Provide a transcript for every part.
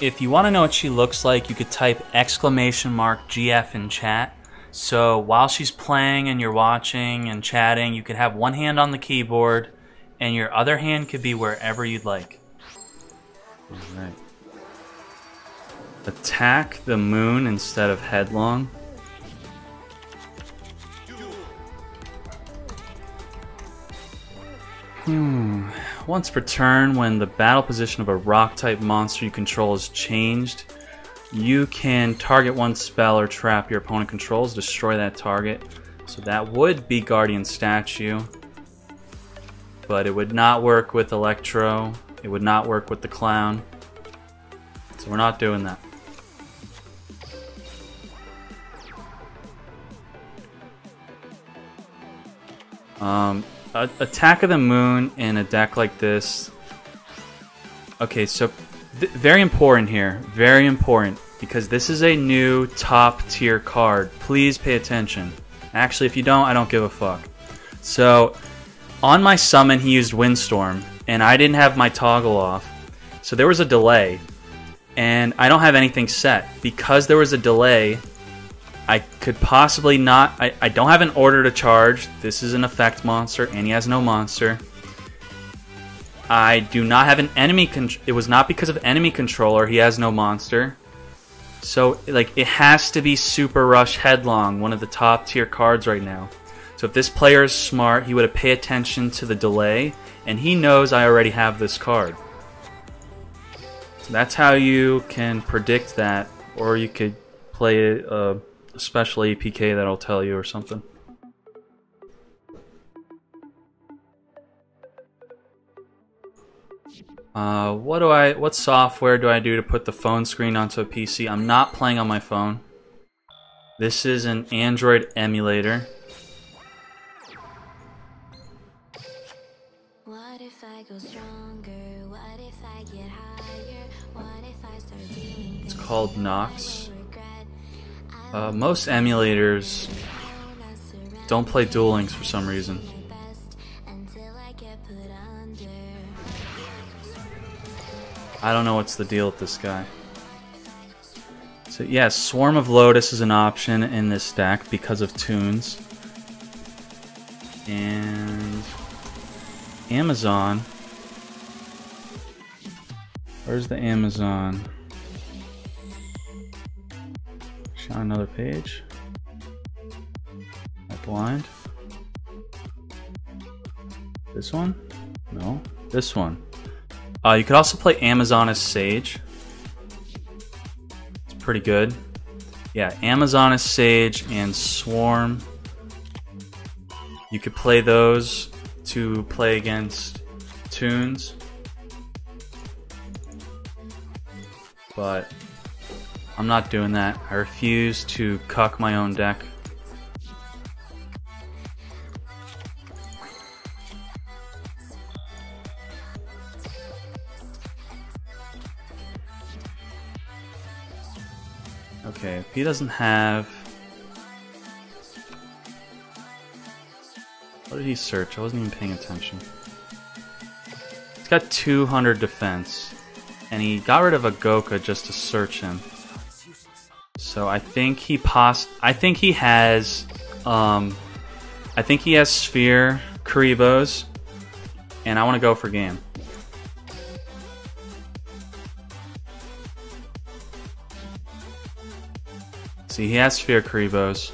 If you want to know what she looks like, you could type !GF in chat. So while she's playing and you're watching and chatting, you could have one hand on the keyboard and your other hand could be wherever you'd like. Alright. Attack the moon instead of headlong. Once per turn, when the battle position of a rock-type monster you control is changed, you can target one spell or trap your opponent controls, destroy that target. So that would be Guardian Statue, but it would not work with Electro, it would not work with the Clown, so we're not doing that. Attack of the Moon in a deck like this. Okay, so very important here. Very important. Because this is a new top tier card. Please pay attention. Actually, if you don't, I don't give a fuck. So, on my summon, he used Windstorm. And I didn't have my toggle off. So there was a delay. And I don't have anything set. Because there was a delay, I could possibly not... I don't have an order to charge. This is an effect monster, and he has no monster. I do not have an enemy... It was not because of enemy controller. He has no monster. So, like, it has to be Super Rush Headlong, one of the top tier cards right now. So if this player is smart, he would have paid attention to the delay, and he knows I already have this card. So that's how you can predict that, or you could play a special APK that'll tell you or something. What software do I do to put the phone screen onto a PC? I'm not playing on my phone. This is an Android emulator. What if I go stronger? What if I get higher? What if I start doing It's called Nox. Most emulators don't play Duel Links for some reason. I don't know what's the deal with this guy. So yeah, Swarm of Lotus is an option in this deck because of tunes. And Amazon. Where's the Amazon? On another page. That blind. This one? No. This one. You could also play Amazon as Sage. It's pretty good. Yeah, Amazon as Sage and Swarm. You could play those to play against tunes. But I'm not doing that. I refuse to cuck my own deck. Okay, if he doesn't have... What did he search? I wasn't even paying attention. He's got 200 defense. And he got rid of a Goka just to search him. So I think he has Sphere Karibos, and I want to go for game. See, he has Sphere Karibos.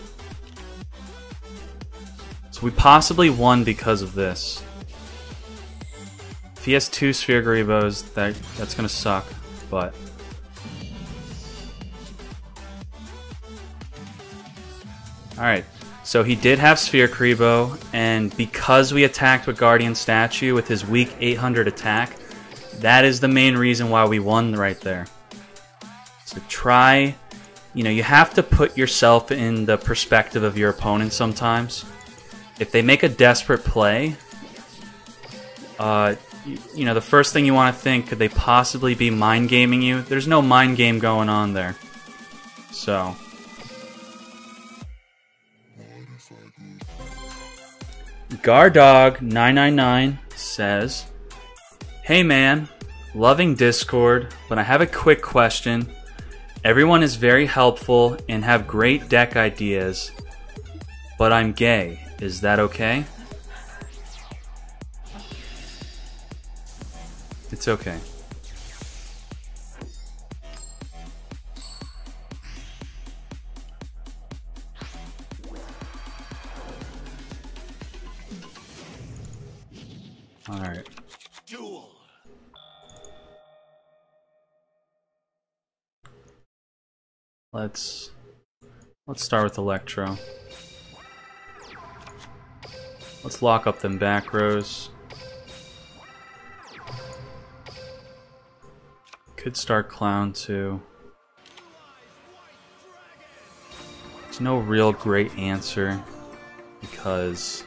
So we possibly won because of this. If he has 2 Sphere Karibos, that's gonna suck, but... Alright, so he did have Sphere Karibo, and because we attacked with Guardian Statue with his weak 800 attack, that is the main reason why we won right there. So try, you have to put yourself in the perspective of your opponent sometimes. If they make a desperate play, the first thing you want to think, could they possibly be mind gaming you? There's no mind game going on there. So... Gardog999 says, "Hey man, Loving Discord, but I have a quick question. Everyone is very helpful and have great deck ideas, but I'm gay. Is that okay? It's okay. All right. Let's start with Electro. Let's lock up them back rows. Could start Clown too. There's no real great answer because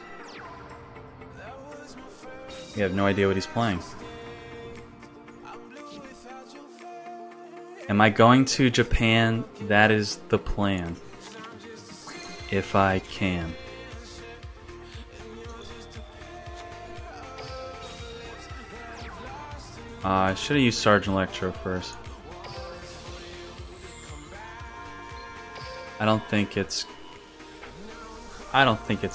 we have no idea what he's playing. Am I going to Japan? That is the plan. If I can. I should have used Sergeant Electro first. I don't think it's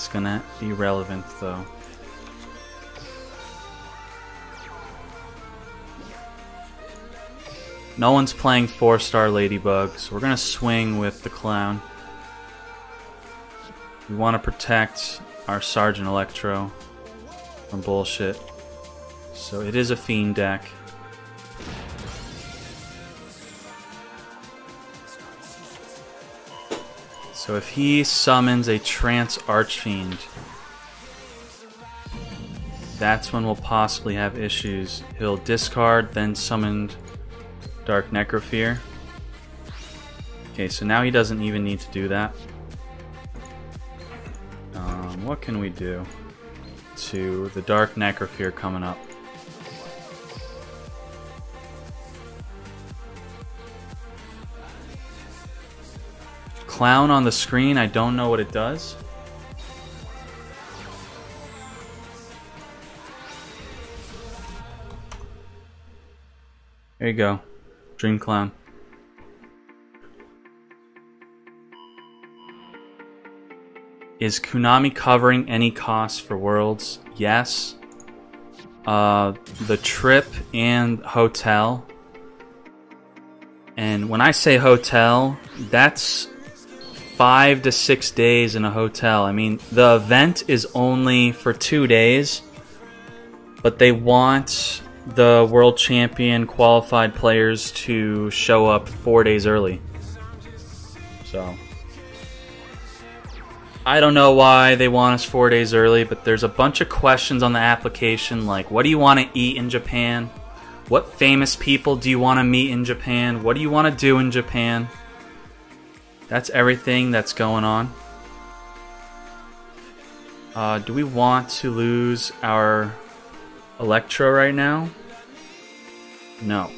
gonna be relevant though. No one's playing 4-star Ladybug, so we're gonna swing with the Clown. We want to protect our Sergeant Electro from bullshit. So it is a Fiend deck. So if he summons a Trance Archfiend, that's when we'll possibly have issues. He'll discard, then summon Dark Necrofear. Okay, so now he doesn't even need to do that. What can we do to the Dark Necrofear coming up? Clown on the screen, I don't know what it does. There you go. Dream Clown. Is Konami covering any costs for Worlds? Yes. The trip and hotel. And when I say hotel, that's 5 to 6 days in a hotel. I mean, the event is only for 2 days, but they want the world champion qualified players to show up 4 days early. So I don't know why they want us 4 days early, but there's a bunch of questions on the application like, what do you want to eat in Japan? What famous people do you want to meet in Japan? What do you want to do in Japan? That's everything that's going on. Do we want to lose our Electro right now? No.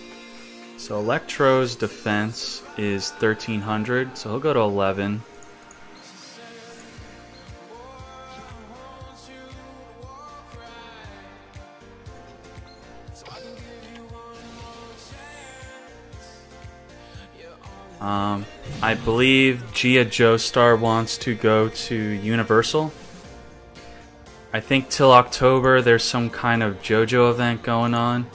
So Electro's defense is 1300, so he'll go to 11. I believe Gia Joestar wants to go to Universal. I think till October there's some kind of JoJo event going on.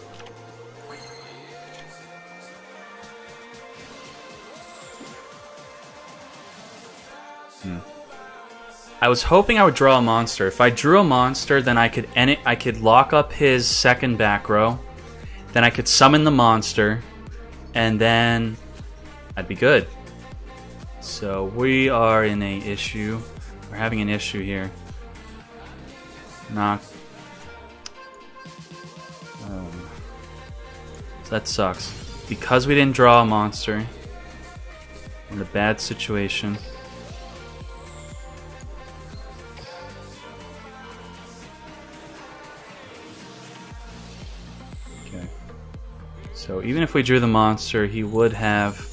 I was hoping I would draw a monster. If I drew a monster, then I could end it. I could lock up his second back row. Then I could summon the monster, and then I'd be good. So we are in a issue. We're having an issue here. So that sucks. Because we didn't draw a monster, we're in a bad situation. Okay. So even if we drew the monster, he would have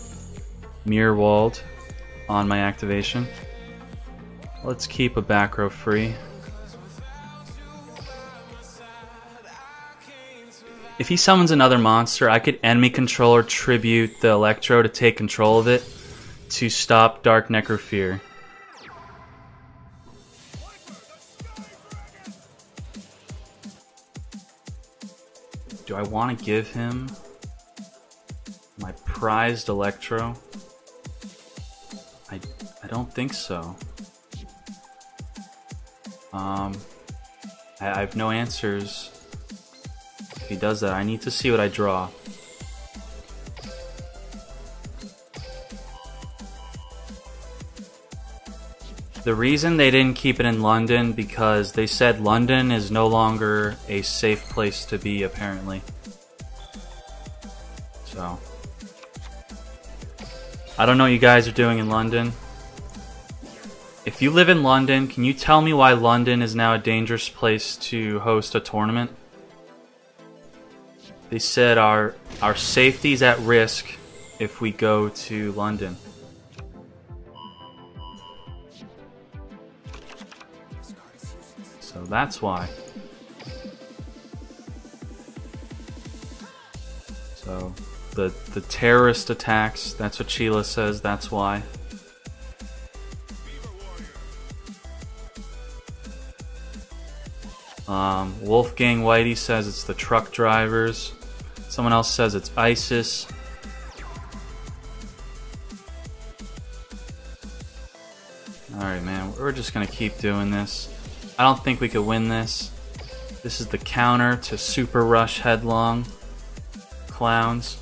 Mirror Walled on my activation. Let's keep a back row free. if he summons another monster, I could enemy controller tribute the Electro to take control of it to stop Dark Necrofear. Do I want to give him my prized Electro? I don't think so. I have no answers. If he does that, I need to see what I draw. The reason they didn't keep it in London because they said London is no longer a safe place to be, apparently. So I don't know what you guys are doing in London. If you live in London, can you tell me why London is now a dangerous place to host a tournament? They said our safety's at risk if we go to London. So that's why. So the terrorist attacks, that's what Sheila says, that's why. Wolfgang Whitey says it's the truck drivers. Someone else says it's ISIS. Alright, man, we're just gonna keep doing this. I don't think we could win this. This is the counter to Super Rush Headlong Clowns.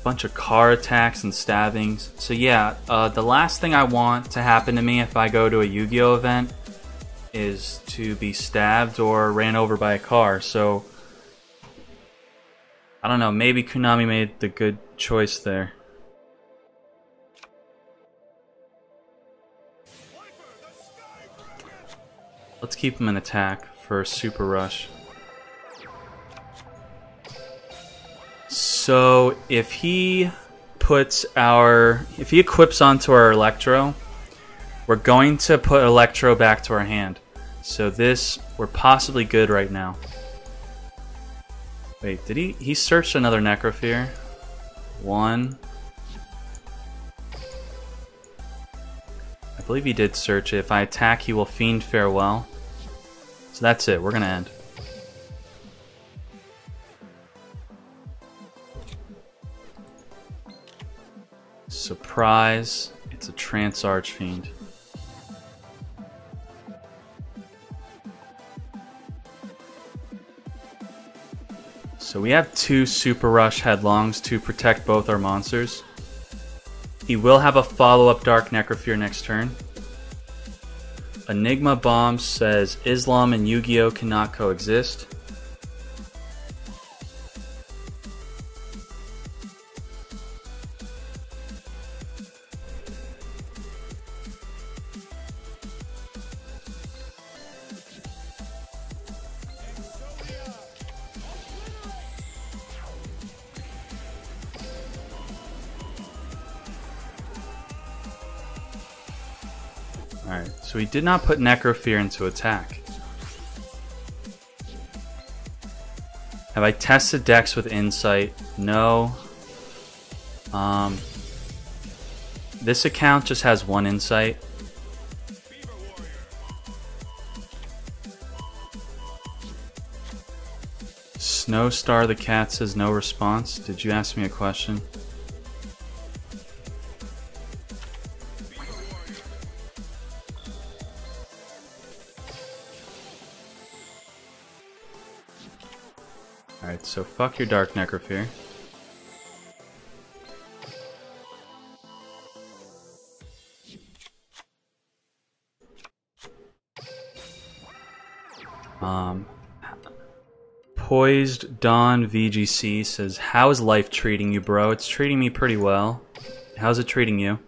Bunch of car attacks and stabbings. So yeah, the last thing I want to happen to me if I go to a Yu-Gi-Oh event is to be stabbed or ran over by a car. So I don't know, maybe Konami made the good choice there. Let's keep him in attack for Super Rush. So if he equips onto our Electro, we're going to put Electro back to our hand. So this, we're possibly good right now. Wait, did he searched another Necrofear? One. I believe he did search it. If I attack, he will Fiend Farewell. So that's it, we're gonna end. Surprise, it's a Trance Archfiend. So we have two Super Rush Headlongs to protect both our monsters. He will have a follow-up Dark Necrofear next turn. Enigma Bomb says Islam and Yu-Gi-Oh! Cannot coexist. Alright, so he did not put Necrofear into attack. Have I tested decks with Insight? No. This account just has one Insight. Snowstar the Cat says no response. Did you ask me a question? Alright, so fuck your Dark Necrofear. Poised Dawn VGC says, how is life treating you, bro? It's treating me pretty well. How's it treating you?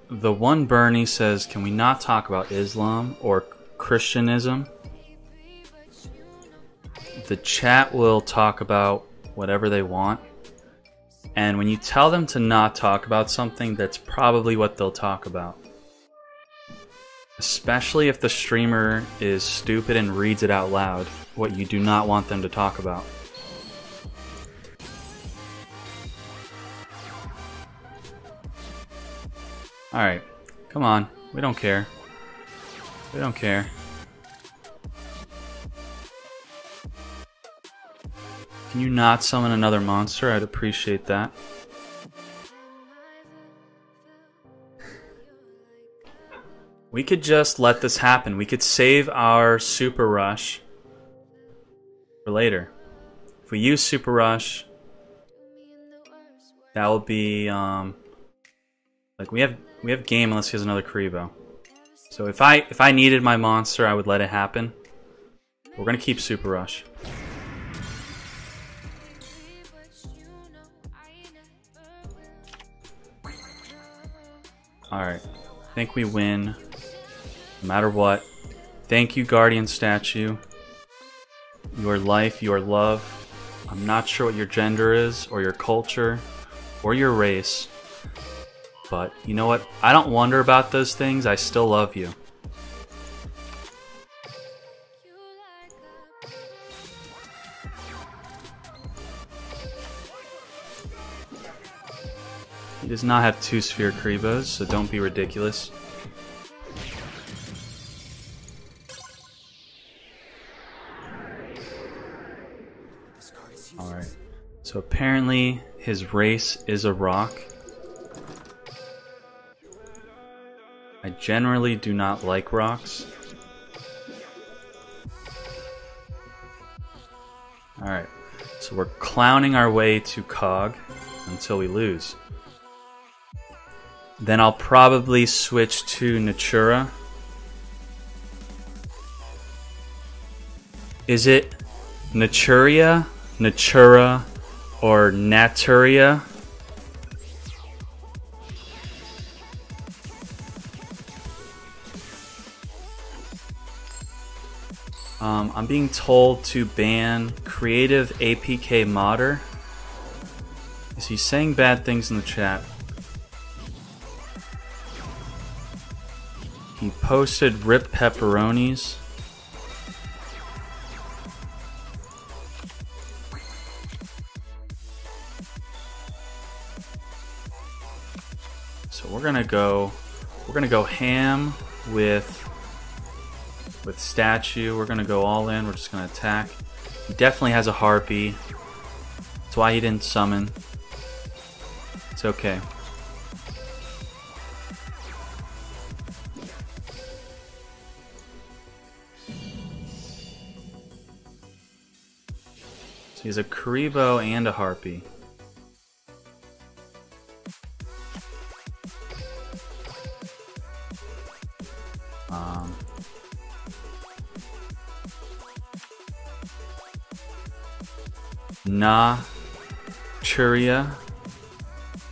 The one Bernie says, can we not talk about Islam or Christianism? The chat will talk about whatever they want. And when you tell them to not talk about something, that's probably what they'll talk about. Especially if the streamer is stupid and reads it out loud, what you do not want them to talk about. Alright, come on. We don't care. We don't care. Can you not summon another monster? I'd appreciate that. We could just let this happen. We could save our Super Rush for later. If we use Super Rush, that will be like we have game unless he has another Karibo. So if I needed my monster, I would let it happen. We're gonna keep Super Rush. Alright, I think we win, no matter what. Thank you, Guardian Statue. Your life, your love. I'm not sure what your gender is, or your culture, or your race. But, you know what? I don't wonder about those things, I still love you. He does not have 2 Sphere Karibos, so don't be ridiculous. Alright, so apparently his race is a rock. I generally do not like rocks. Alright, so we're clowning our way to Cog until we lose. Then I'll probably switch to Natura. Is it Naturia, Natura, or Naturia? I'm being told to ban Creative APK Modder. Is he saying bad things in the chat? He posted RIP pepperonis. So we're gonna go ham with Statue. We're gonna go all in. We're just gonna attack. He definitely has a Harpy. That's why he didn't summon. It's okay. So he has a Karibo and a Harpy.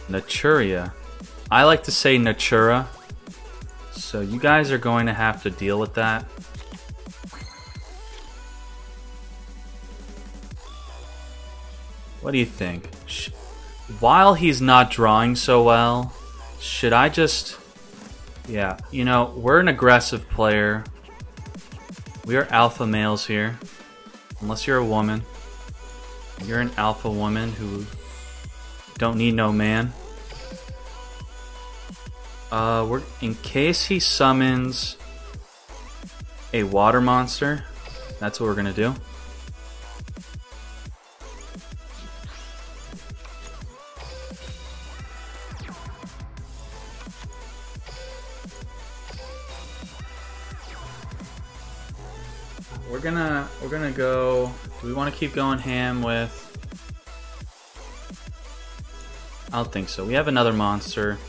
Naturia. I like to say Natura. So you guys are going to have to deal with that. What do you think? While he's not drawing so well, should I just... Yeah, you know, we're an aggressive player. We are alpha males here. Unless you're a woman. You're an alpha woman who don't need no man. In case he summons a water monster, that's what we're gonna do. We're gonna go. Do we want to keep going ham with? I don't think so. We have another monster.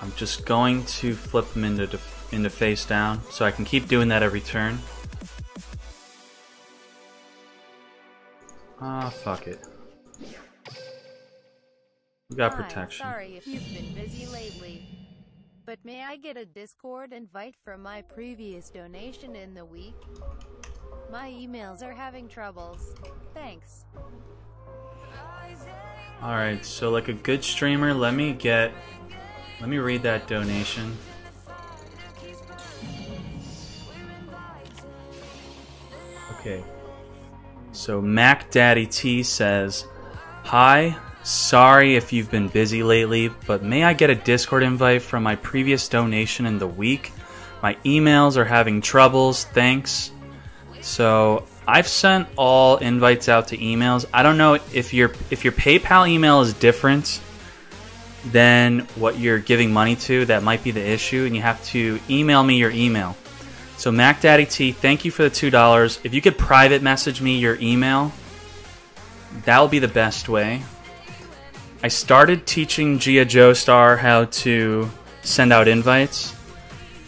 I'm just going to flip him into face down, so I can keep doing that every turn. Ah, fuck it. We got protection. Sorry if you've been busy lately, but may I get a Discord invite from my previous donation in the week? My emails are having troubles. Thanks. Alright, so like a good streamer, let me read that donation. Okay. So Mac Daddy T says, "Hi, sorry if you've been busy lately, but may I get a Discord invite from my previous donation in the week? My emails are having troubles, thanks." So I've sent all invites out to emails. I don't know if your PayPal email is different than what you're giving money to. That might be the issue, and you have to email me your email. So Mac Daddy T, thank you for the $2. If you could private message me your email, that will be the best way. I started teaching Gia Joestar how to send out invites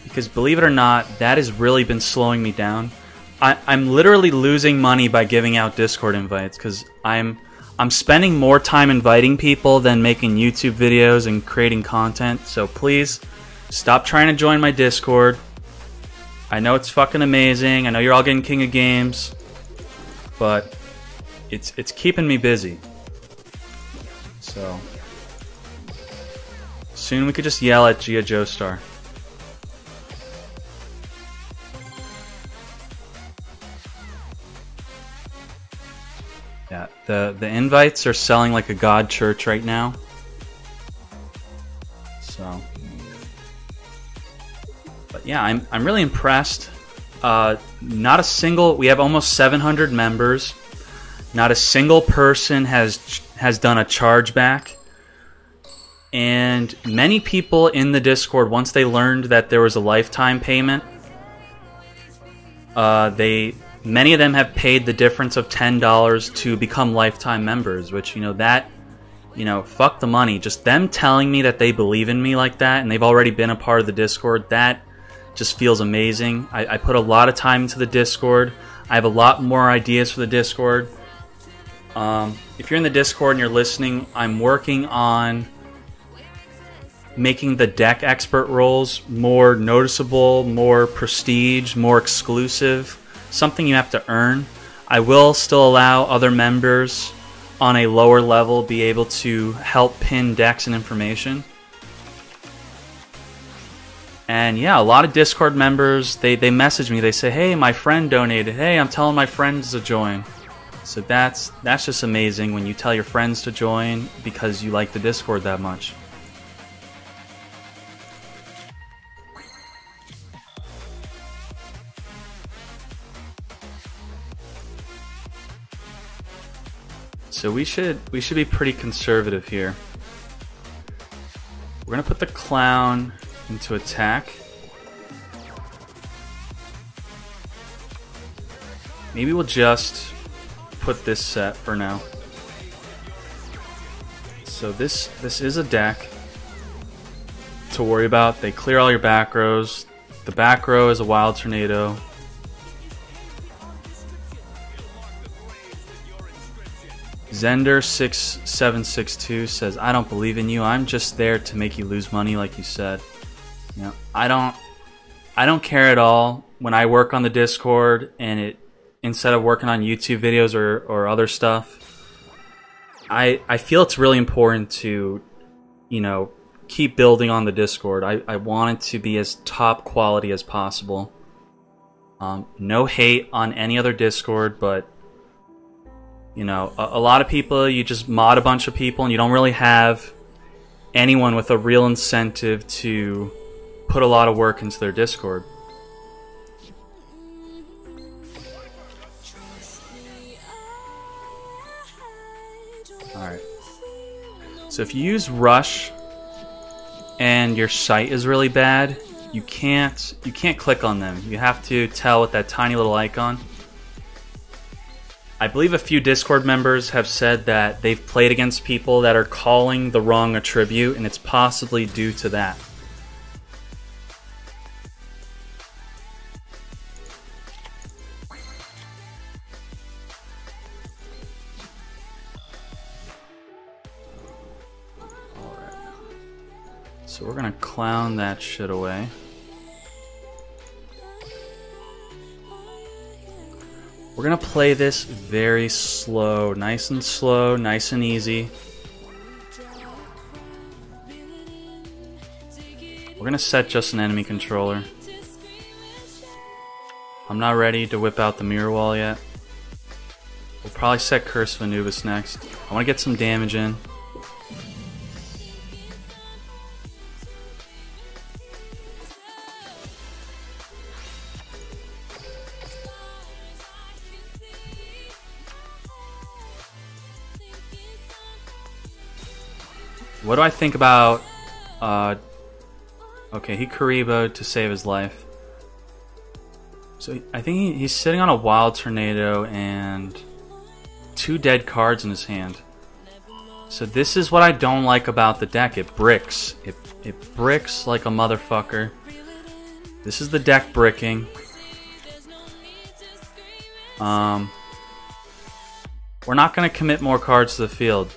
because, believe it or not, that has really been slowing me down. I'm literally losing money by giving out Discord invites because I'm spending more time inviting people than making YouTube videos and creating content. So please stop trying to join my Discord. I know it's fucking amazing. I know you're all getting King of Games, but it's keeping me busy. So soon we could just yell at Gia Joestar. Yeah, the invites are selling like a god church right now. So, but yeah, I'm really impressed. Not a single. We have almost 700 members. Not a single person has done a chargeback. And many people in the Discord, once they learned that there was a lifetime payment, many of them have paid the difference of $10 to become lifetime members, which, fuck the money. Just them telling me that they believe in me like that, and they've already been a part of the Discord, that just feels amazing. I put a lot of time into the Discord. I have a lot more ideas for the Discord. If you're in the Discord and you're listening, I'm working on making the deck expert roles more noticeable, more prestige, more exclusive. Something you have to earn. I will still allow other members on a lower level be able to help pin decks and information. And yeah, a lot of Discord members, they message me. They say, "Hey, my friend donated. Hey, I'm telling my friends to join." So that's just amazing when you tell your friends to join because you like the Discord that much. So we should be pretty conservative here. We're gonna put the clown into attack. Maybe we'll just put this set for now. So this is a deck to worry about. They clear all your back rows. The back row is a Wild Tornado. Zender6762 says, "I don't believe in you. I'm just there to make you lose money, like you said." I don't care at all when I work on the Discord, and instead of working on YouTube videos or other stuff, I feel it's really important to keep building on the Discord. I want it to be as top quality as possible. No hate on any other Discord, but a lot of people, you just mod a bunch of people and you don't really have anyone with a real incentive to put a lot of work into their Discord. Alright. So if you use Rush and your sight is really bad, you can't click on them. You have to tell with that tiny little icon. I believe a few Discord members have said that they've played against people that are calling the wrong attribute, and it's possibly due to that. Alright. So we're gonna clown that shit away. We're gonna play this very slow, nice and easy. We're gonna set just an enemy controller. I'm not ready to whip out the mirror wall yet. We'll probably set Curse of Anubis next. I want to get some damage in. What do I think about... okay, he Kaiba to save his life. So I think he's sitting on a Wild Tornado and 2 dead cards in his hand. So this is what I don't like about the deck. It bricks. It bricks like a motherfucker. This is the deck bricking. We're not going to commit more cards to the field.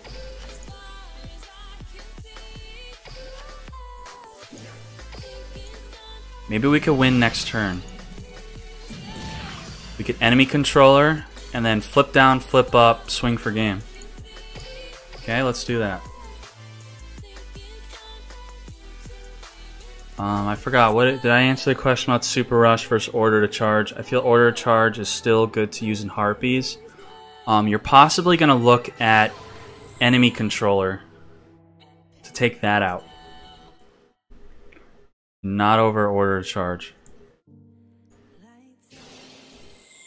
Maybe we could win next turn. We could enemy controller, and then flip down, flip up, swing for game. Okay, let's do that. I forgot, did I answer the question about Super Rush versus Order to Charge? I feel Order to Charge is still good to use in Harpies. You're possibly going to look at enemy controller to take that out. Not over Order to Charge.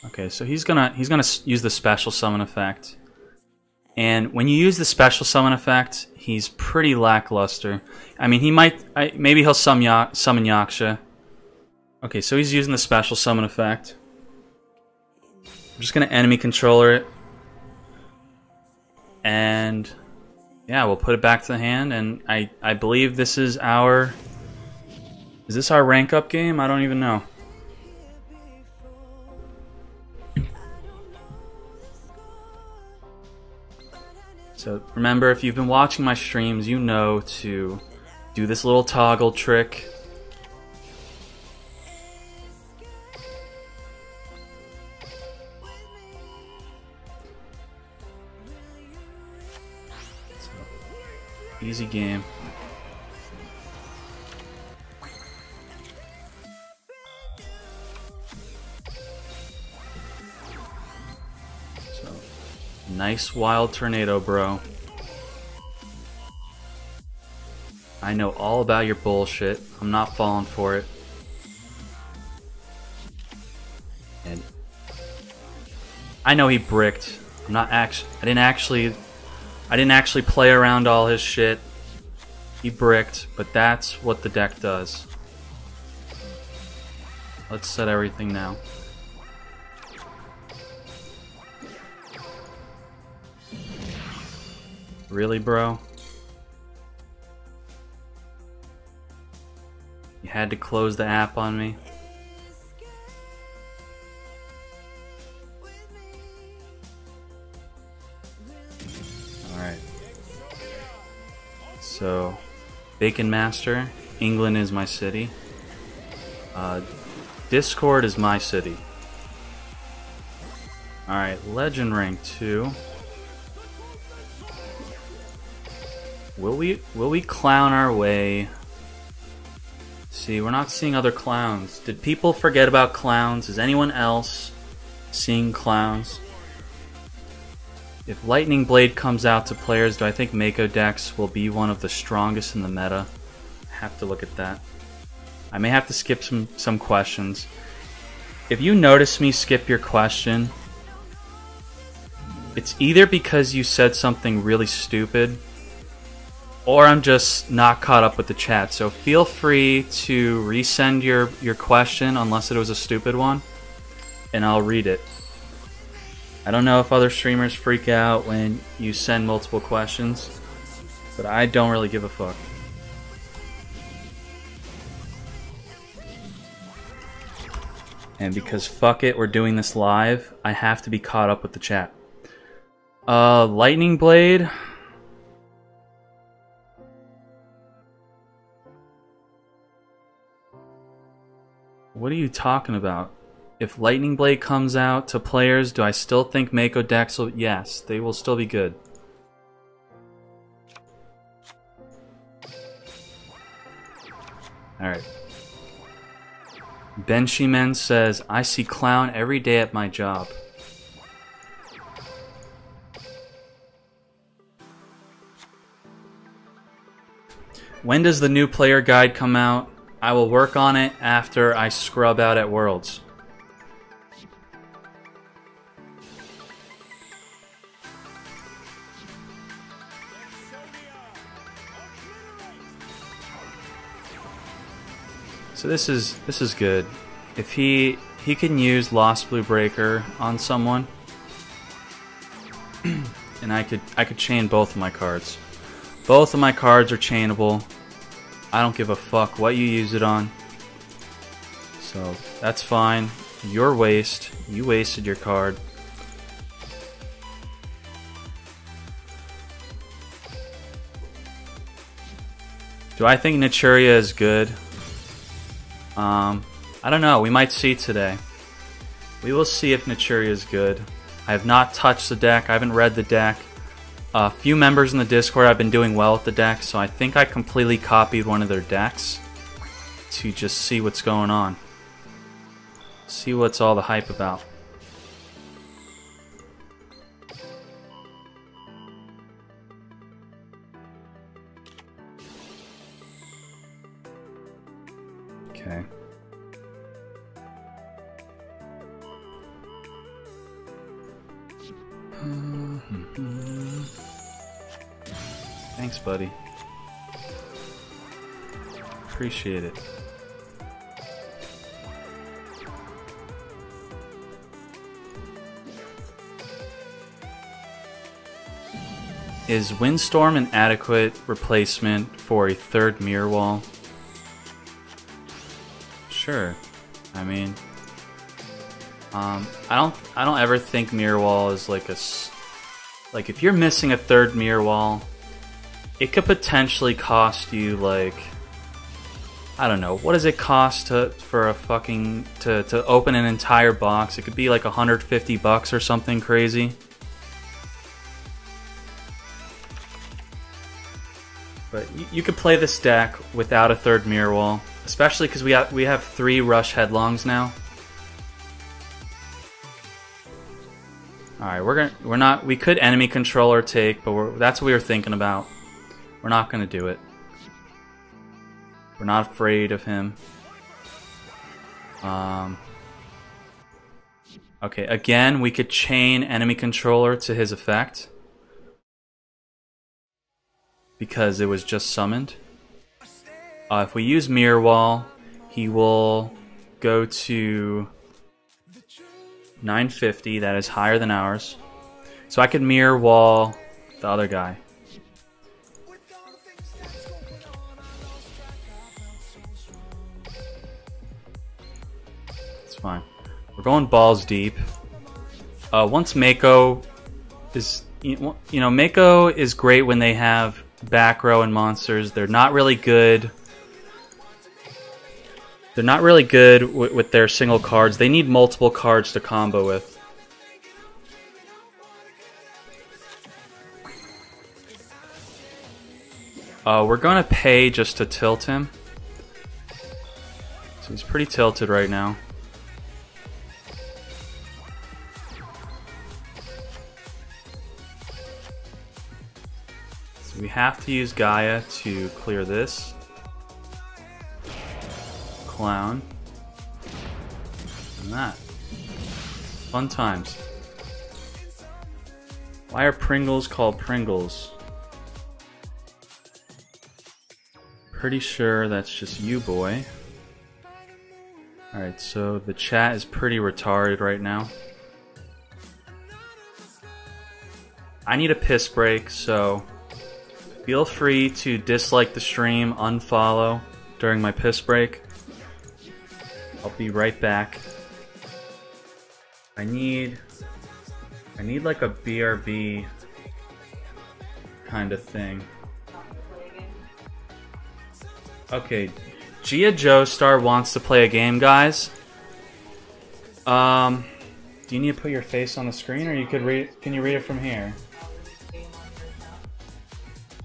Okay, so he's gonna use the special summon effect. And when you use the special summon effect, he's pretty lackluster. I mean, he might... maybe he'll summon Yaksha. Okay, so he's using the special summon effect. I'm just going to enemy controller it. And... yeah, we'll put it back to the hand. And I believe this is our... is this our rank up game? I don't even know. So remember, if you've been watching my streams, you know to do this little toggle trick. So, easy game. Nice Wild Tornado, bro. I know all about your bullshit. I'm not falling for it. And I know he bricked. I didn't actually play around all his shit. He bricked, but that's what the deck does. Let's set everything now. Really, bro? You had to close the app on me? Alright. So, Bacon Master, England is my city. Discord is my city. Alright, Legend Rank 2. Will we clown our way? See, we're not seeing other clowns. Did people forget about clowns? Is anyone else seeing clowns? If Lightning Blade comes out to players, do I think Mako decks will be one of the strongest in the meta? I have to look at that. I may have to skip some questions. If you notice me skip your question, it's either because you said something really stupid, or I'm just not caught up with the chat. So feel free to resend your question, unless it was a stupid one, and I'll read it. I don't know if other streamers freak out when you send multiple questions, but I don't really give a fuck. And because fuck it, we're doing this live, I have to be caught up with the chat. Lightning Blade... what are you talking about? If Lightning Blade comes out to players, do I still think Mako decks will... yes, they will still be good. Alright. Benshimen says, I see Clown every day at my job. When does the new player guide come out? I will work on it after I scrub out at Worlds. So this is good. If he can use Lost Blue Breaker on someone, and I could chain both of my cards. Both of my cards are chainable. I don't give a fuck what you use it on. So that's fine. Your waste. You wasted your card. Do I think Naturia is good? I don't know. We might see today. We will see if Naturia is good. I have not touched the deck. I haven't read the deck. A few members in the Discord have been doing well with the deck, so I think I completely copied one of their decks to just see what's going on. See what's all the hype about. Okay. Thanks, buddy. Appreciate it. Is Windstorm an adequate replacement for a third mirror wall? Sure. I mean, I don't ever think mirror wall is like like if you're missing a third mirror wall, it could potentially cost you like, I don't know, what does it cost for a fucking to open an entire box? It could be like $150 or something crazy. But you could play this deck without a third mirror wall, especially because we have 3 rush headlongs now. All right, we could enemy controller take, but that's what we were thinking about. We're not gonna do it. We're not afraid of him. Okay, again, we could chain enemy controller to his effect because it was just summoned. If we use mirror wall, he will go to 950. That is higher than ours. So I could mirror wall the other guy. It's fine. We're going balls deep. Once Mako is, Mako is great when they have back row and monsters. They're not really good. They're not really good with their single cards. They need multiple cards to combo with. We're gonna pay just to tilt him. So he's pretty tilted right now. So we have to use Gaia to clear this. Clown. And that. Fun times. Why are Pringles called Pringles? Pretty sure that's just you, boy. Alright, so the chat is pretty retarded right now. I need a piss break, so feel free to dislike the stream, unfollow during my piss break. I'll be right back. I need like a BRB kind of thing. Okay, Gia Joestar wants to play a game, guys. Do you need to put your face on the screen, or you could read? Can you read it from here?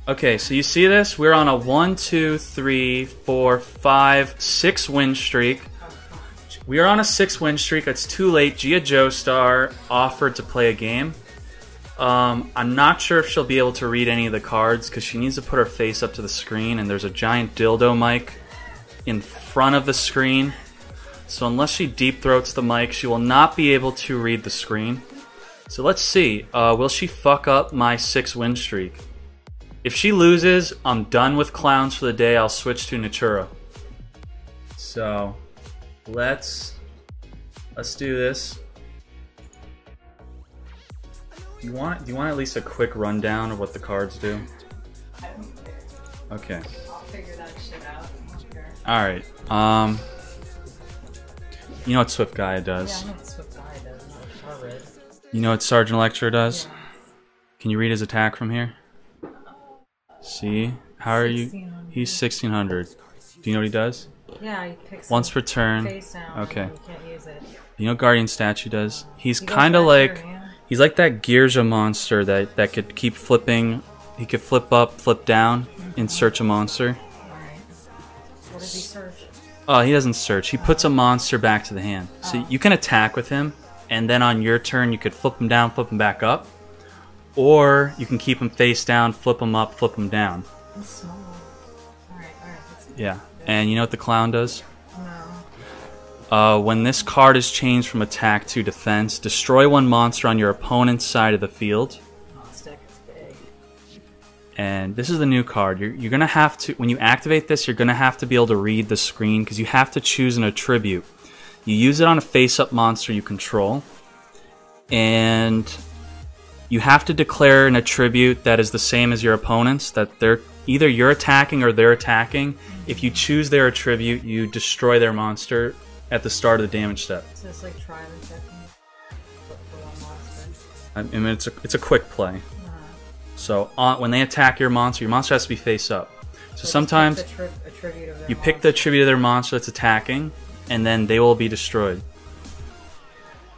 Okay, so you see this? We're on a 1, 2, 3, 4, 5, 6 win streak. We are on a 6 win streak. It's too late. Gia Joestar offered to play a game. I'm not sure if she'll be able to read any of the cards because she needs to put her face up to the screen, and there's a giant dildo mic in front of the screen. So unless she deep throats the mic, she will not be able to read the screen. So let's see. Will she fuck up my 6 win streak? If she loses, I'm done with clowns for the day. I'll switch to Natura. So let's do this. Do you want at least a quick rundown of what the cards do? I don't care. Okay. I'll figure that shit out. I don't care. All right. You know what Swift Gaia does? Yeah, I know what Swift Gaia does. Not Harvard. You know what Sergeant Electro does? Yeah. Can you read his attack from here? See? How are you? 1600. He's 1600. Do you know what he does? Yeah, he picks Once per turn. face down. Okay. You can't use it. You know what Guardian Statue does? He's He goes kind of back like... here, yeah. He's like that Gearja monster that could keep flipping. He could flip up, flip down, and search a monster. Alright. What does he search? Oh, he doesn't search. He puts a monster back to the hand. So you can attack with him, and then on your turn you could flip him down, flip him back up. Or you can keep him face down, flip him up, flip him down. He's small. Alright. Yeah. And you know what the clown does? No. When this card is changed from attack to defense, destroy one monster on your opponent's side of the field. Oh, stick is big. And this is the new card. You're going to have to, when you activate this, you're going to have to be able to read the screen because you have to choose an attribute. You use it on a face-up monster you control. And you have to declare an attribute that is the same as your opponent's, that they're either you're attacking or they're attacking. If you choose their attribute, you destroy their monster at the start of the damage step. So it's like try and technique for one monster. I mean, it's a quick play. So when they attack your monster has to be face up. So sometimes you pick the attribute of their monster that's attacking, and then they will be destroyed.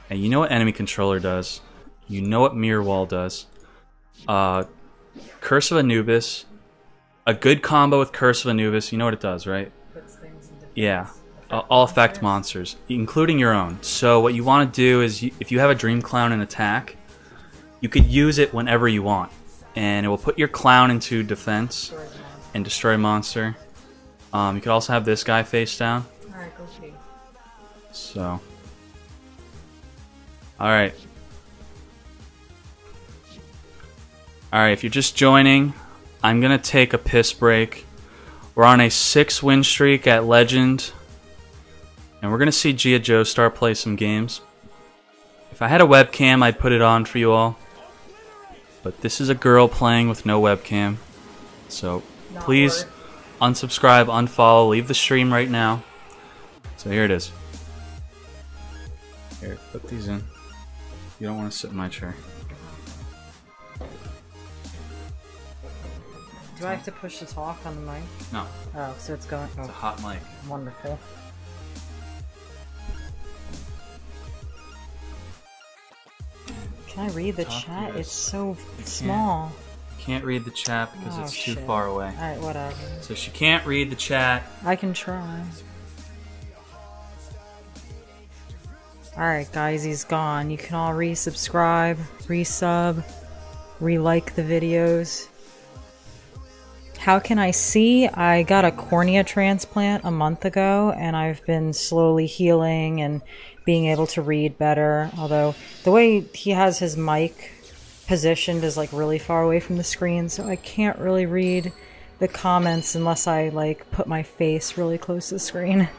And you know what enemy controller does? You know what Mirror Wall does? Curse of Anubis. A good combo with Curse of Anubis, you know what it does, right? Puts things in defense. Yeah. All affect monsters, including your own. So what you want to do is, if you have a Dream Clown in attack, you could use it whenever you want. And it will put your clown into defense and destroy a monster. You could also have this guy face down. Alright, go see. So. Alright. Alright, if you're just joining, I'm going to take a piss break. We're on a 6 win streak at Legend. And we're going to see Gia Joestar play some games. If I had a webcam, I'd put it on for you all. But this is a girl playing with no webcam. So please unsubscribe, unfollow, leave the stream right now. So here it is. Here, put these in. You don't want to sit in my chair. Do I have to push the talk on the mic? No, Oh, so it's going. it's a Oh, hot mic. wonderful. Can I read the Talk to chat? you. It's so small. Can't read the chat because Oh, it's too shit. far away. Alright, whatever. So she can't read the chat. I can try. Alright, guys, he's gone. You can all resubscribe, resub, re-like the videos. How can I see? I got a cornea transplant a month ago, and I've been slowly healing and being able to read better. Although, the way he has his mic positioned is like really far away from the screen, so I can't really read the comments unless I like put my face really close to the screen.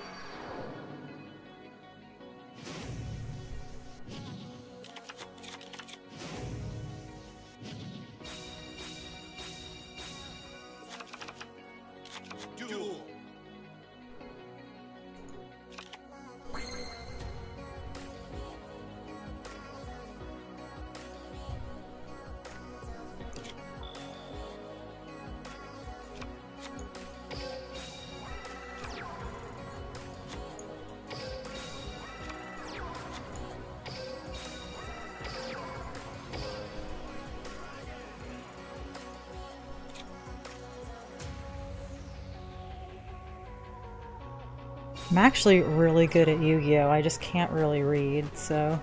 I'm actually really good at Yu-Gi-Oh! I just can't really read, so...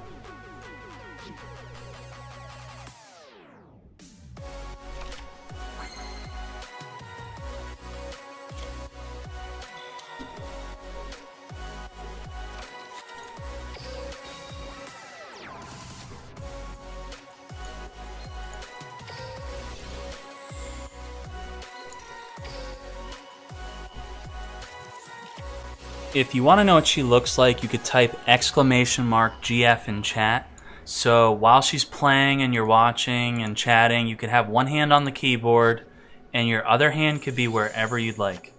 If you want to know what she looks like, you could type !GF in chat. So while she's playing and you're watching and chatting, you could have one hand on the keyboard and your other hand could be wherever you'd like.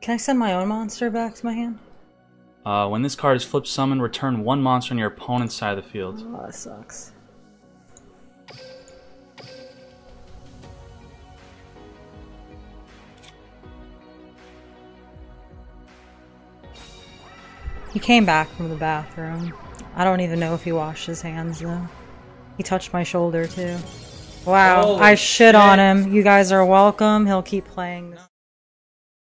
Can I send my own monster back to my hand? When this card is flip summoned, return one monster on your opponent's side of the field. Oh, that sucks. He came back from the bathroom. I don't even know if he washed his hands though. He touched my shoulder too. Wow, Holy I shit shit. on him. You guys are welcome. He'll keep playing.